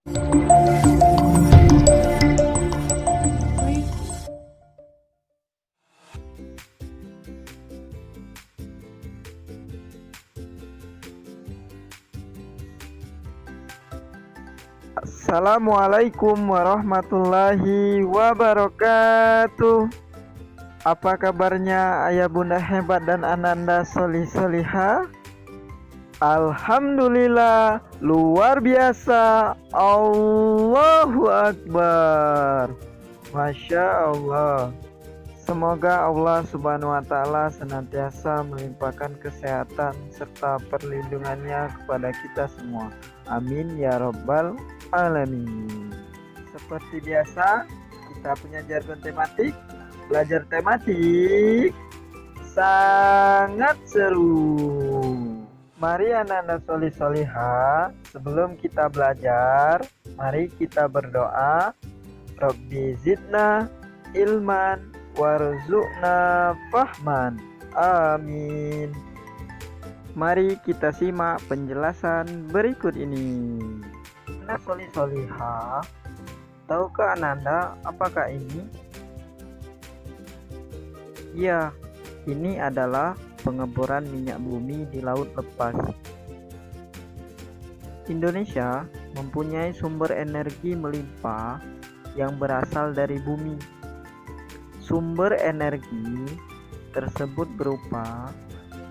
Assalamualaikum warahmatullahi wabarakatuh. Apa kabarnya ayah bunda hebat dan ananda solih soliha? Alhamdulillah, luar biasa. Allahu Akbar. Masya Allah. Semoga Allah Subhanahu wa Ta'ala senantiasa melimpahkan kesehatan serta perlindungannya kepada kita semua. Amin ya Rabbal Alamin. Seperti biasa, kita punya jargon tematik. Belajar tematik sangat seru. Mari anak-anak solih soliha, sebelum kita belajar, mari kita berdoa. Rabbi zidna ilman warzuqna fahman. Amin. Mari kita simak penjelasan berikut ini. Anak solih soliha, tahukah Ananda apakah ini? Ya, ini adalah pengeboran minyak bumi di laut lepas. Indonesia mempunyai sumber energi melimpah yang berasal dari bumi. Sumber energi tersebut berupa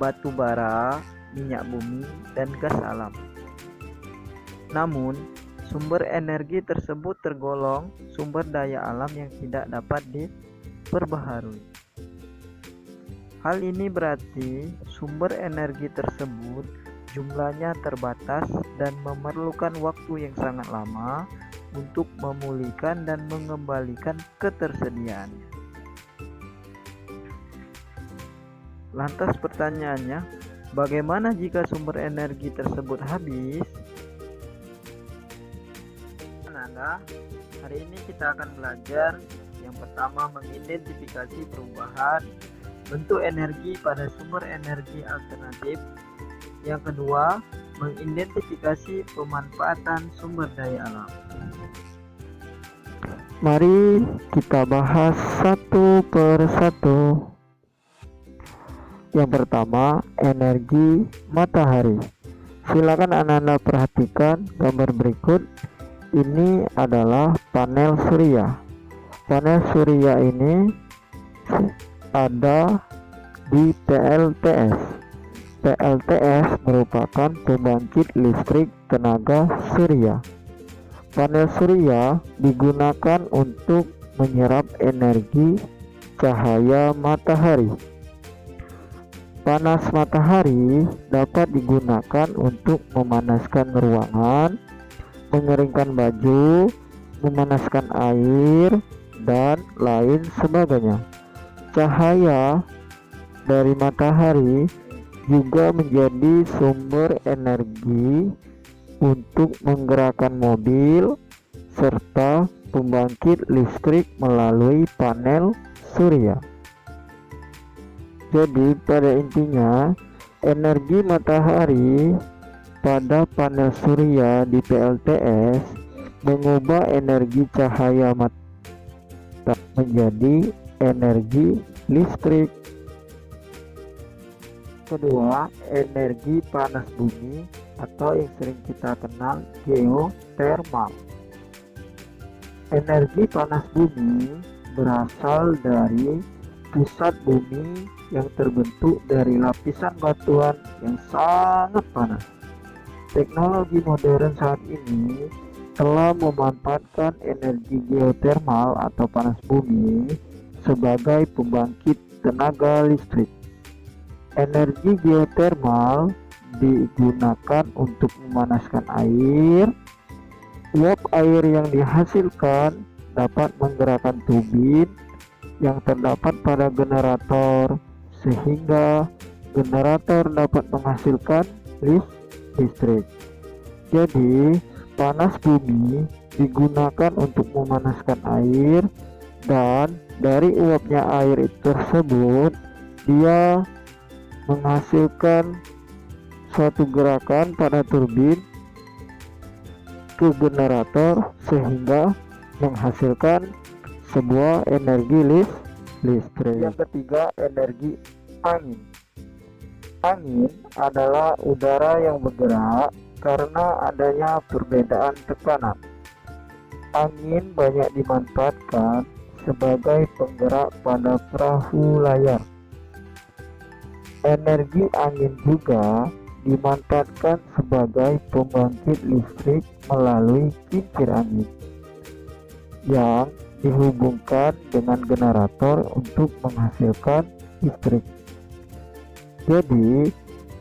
batu bara, minyak bumi, dan gas alam. Namun, sumber energi tersebut tergolong sumber daya alam yang tidak dapat diperbaharui. Hal ini berarti sumber energi tersebut jumlahnya terbatas dan memerlukan waktu yang sangat lama untuk memulihkan dan mengembalikan ketersediaannya. Lantas pertanyaannya, bagaimana jika sumber energi tersebut habis? Ananda, hari ini kita akan belajar yang pertama mengidentifikasi perubahan bentuk energi pada sumber energi alternatif. Yang kedua, mengidentifikasi pemanfaatan sumber daya alam. Mari kita bahas satu per satu. Yang pertama, energi matahari. Silakan Anda perhatikan gambar berikut. Ini adalah panel surya. Panel surya ini ada di PLTS. PLTS merupakan pembangkit listrik tenaga surya. Panel surya digunakan untuk menyerap energi cahaya matahari. Panas matahari dapat digunakan untuk memanaskan ruangan, mengeringkan baju, memanaskan air, dan lain sebagainya. Cahaya dari matahari juga menjadi sumber energi untuk menggerakkan mobil serta pembangkit listrik melalui panel surya. Jadi pada intinya, energi matahari pada panel surya di PLTS mengubah energi cahaya matahari menjadi energi listrik. Kedua, energi panas bumi atau yang sering kita kenal geotermal. Energi panas bumi berasal dari pusat bumi yang terbentuk dari lapisan batuan yang sangat panas. Teknologi modern saat ini telah memanfaatkan energi geotermal atau panas bumi sebagai pembangkit tenaga listrik. Energi geotermal digunakan untuk memanaskan air. Uap air yang dihasilkan dapat menggerakkan turbin yang terdapat pada generator, sehingga generator dapat menghasilkan listrik. Jadi, panas bumi digunakan untuk memanaskan air, dan dari uapnya air tersebut dia menghasilkan suatu gerakan pada turbin ke generator sehingga menghasilkan sebuah energi listrik. Yang ketiga, energi angin. Angin adalah udara yang bergerak karena adanya perbedaan tekanan. Angin banyak dimanfaatkan sebagai penggerak pada perahu layar. Energi angin juga dimanfaatkan sebagai pembangkit listrik melalui kincir angin yang dihubungkan dengan generator untuk menghasilkan listrik. Jadi,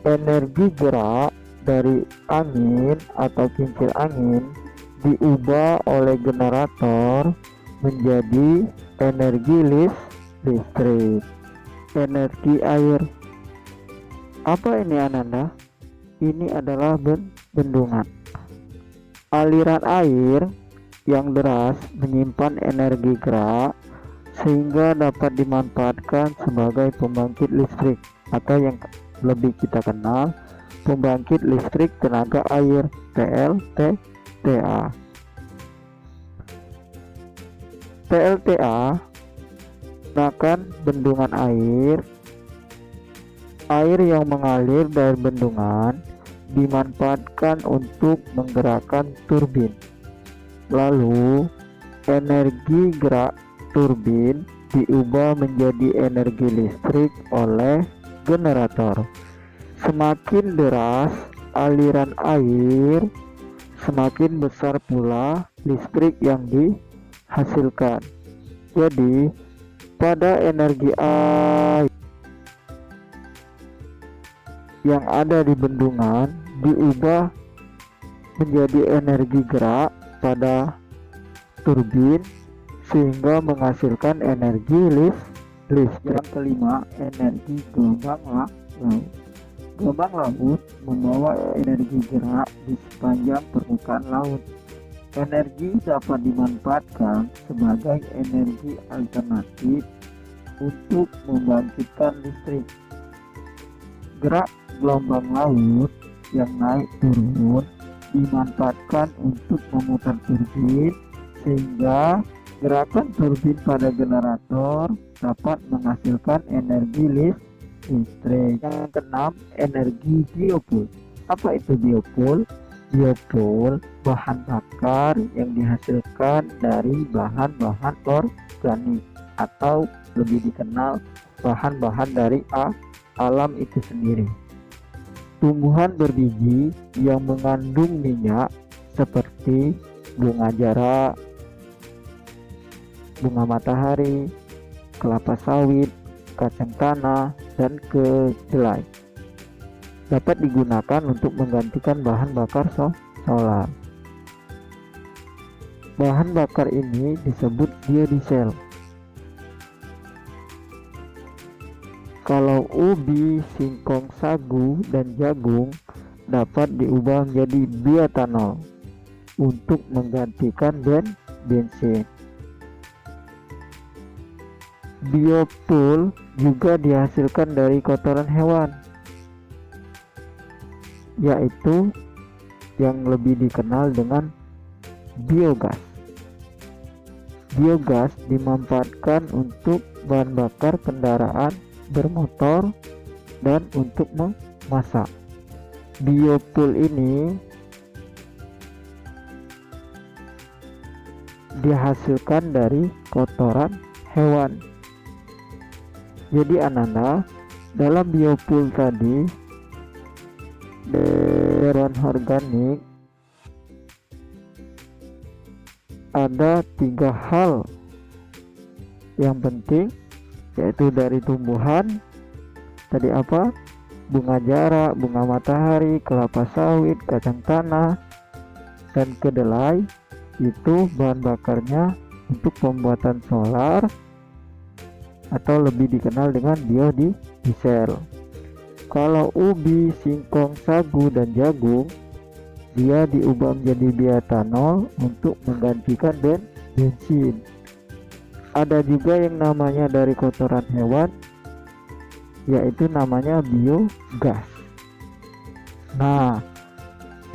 energi gerak dari angin atau kincir angin diubah oleh generator menjadi energi listrik. Energi air. Apa ini Ananda? Ini adalah bendungan. Aliran air yang deras menyimpan energi gerak sehingga dapat dimanfaatkan sebagai pembangkit listrik, atau yang lebih kita kenal pembangkit listrik tenaga air PLTA. PLTA merupakan bendungan air yang mengalir dari bendungan dimanfaatkan untuk menggerakkan turbin. Lalu, energi gerak turbin diubah menjadi energi listrik oleh generator. Semakin deras aliran air, semakin besar pula listrik yang dihasilkan. Jadi, pada energi air yang ada di bendungan diubah menjadi energi gerak pada turbin sehingga menghasilkan energi listrik. Yang kelima, energi gelombang laut. Gelombang laut membawa energi gerak di sepanjang permukaan laut. Energi dapat dimanfaatkan sebagai energi alternatif untuk membangkitkan listrik. Gerak gelombang laut yang naik turun dimanfaatkan untuk memutar turbin sehingga gerakan turbin pada generator dapat menghasilkan energi listrik. Yang keenam, energi biofuel. Apa itu biofuel? Biofuel bahan bakar yang dihasilkan dari bahan-bahan organik atau lebih dikenal bahan-bahan dari alam itu sendiri. Tumbuhan berbiji yang mengandung minyak seperti bunga jara, bunga matahari, kelapa sawit, kacang tanah, dan kedelai dapat digunakan untuk menggantikan bahan bakar solar. Bahan bakar ini disebut biodiesel. Kalau ubi, singkong, sagu, dan jagung dapat diubah menjadi bioetanol untuk menggantikan bensin. Biofuel juga dihasilkan dari kotoran hewan, yaitu yang lebih dikenal dengan biogas. Biogas dimanfaatkan untuk bahan bakar kendaraan bermotor dan untuk memasak. Biofuel ini dihasilkan dari kotoran hewan. Jadi Ananda, dalam biofuel tadi dari organik ada 3 hal yang penting, yaitu dari tumbuhan tadi apa? Bunga jara, bunga matahari, kelapa sawit, kacang tanah, dan kedelai. Itu bahan bakarnya untuk pembuatan solar atau lebih dikenal dengan biodiesel. Kalau ubi, singkong, sagu, dan jagung, dia diubah menjadi bioetanol untuk menggantikan bensin. Ada juga yang namanya dari kotoran hewan, yaitu namanya biogas. Nah,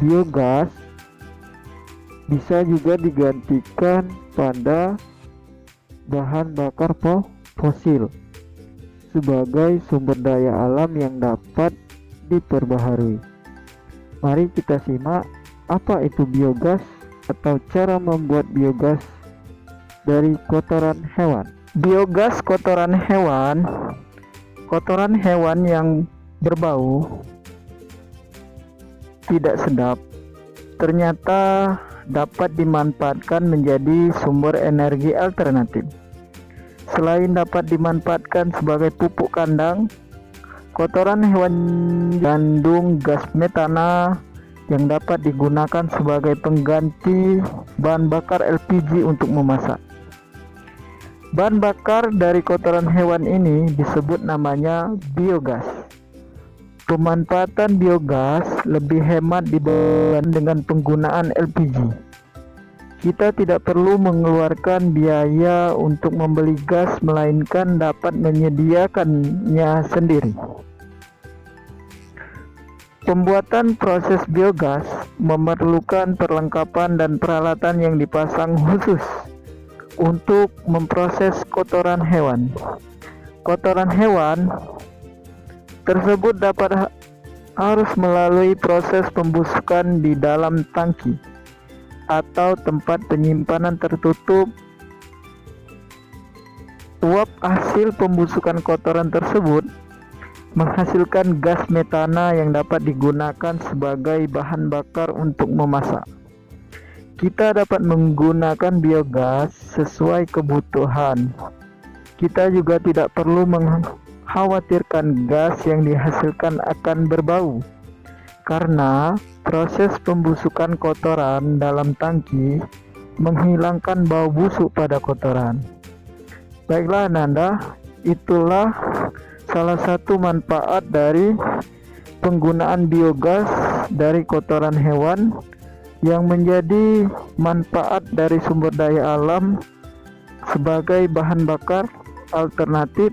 biogas bisa juga digantikan pada bahan bakar fosil sebagai sumber daya alam yang dapat diperbaharui. Mari kita simak apa itu biogas atau cara membuat biogas dari kotoran hewan. Biogas kotoran hewan yang berbau tidak sedap ternyata dapat dimanfaatkan menjadi sumber energi alternatif. Selain dapat dimanfaatkan sebagai pupuk kandang, kotoran hewan mengandung gas metana yang dapat digunakan sebagai pengganti bahan bakar LPG untuk memasak. Bahan bakar dari kotoran hewan ini disebut namanya biogas. Pemanfaatan biogas lebih hemat dibandingkan dengan penggunaan LPG. Kita tidak perlu mengeluarkan biaya untuk membeli gas, melainkan dapat menyediakannya sendiri. Pembuatan proses biogas memerlukan perlengkapan dan peralatan yang dipasang khusus untuk memproses kotoran hewan. Kotoran hewan tersebut harus melalui proses pembusukan di dalam tangki atau tempat penyimpanan tertutup. Uap hasil pembusukan kotoran tersebut menghasilkan gas metana yang dapat digunakan sebagai bahan bakar untuk memasak. Kita dapat menggunakan biogas sesuai kebutuhan. Kita juga tidak perlu khawatirkan gas yang dihasilkan akan berbau, karena proses pembusukan kotoran dalam tangki menghilangkan bau busuk pada kotoran. Baiklah Nanda, itulah salah satu manfaat dari penggunaan biogas dari kotoran hewan yang menjadi manfaat dari sumber daya alam sebagai bahan bakar alternatif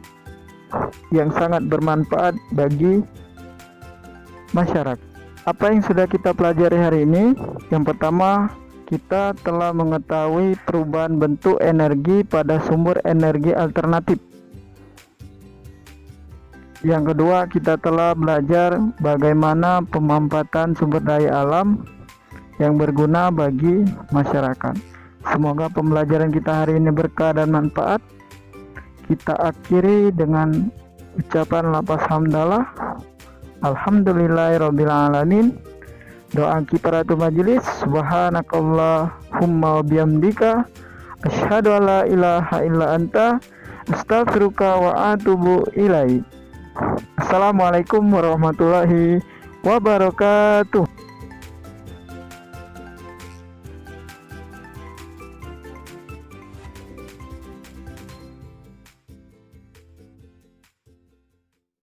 yang sangat bermanfaat bagi masyarakat. Apa yang sudah kita pelajari hari ini? Yang pertama, kita telah mengetahui perubahan bentuk energi pada sumber energi alternatif. Yang kedua, kita telah belajar bagaimana pemanfaatan sumber daya alam yang berguna bagi masyarakat. Semoga pembelajaran kita hari ini berkah dan manfaat. Kita akhiri dengan ucapan lafaz hamdalah. Alhamdulillahirabbil alamin. Doa kifaratul majelis. Subhanakallahumma wa bihamdika asyhadu alla ilaha illa anta astaghfiruka wa atubu ilaik. Assalamualaikum warahmatullahi wabarakatuh.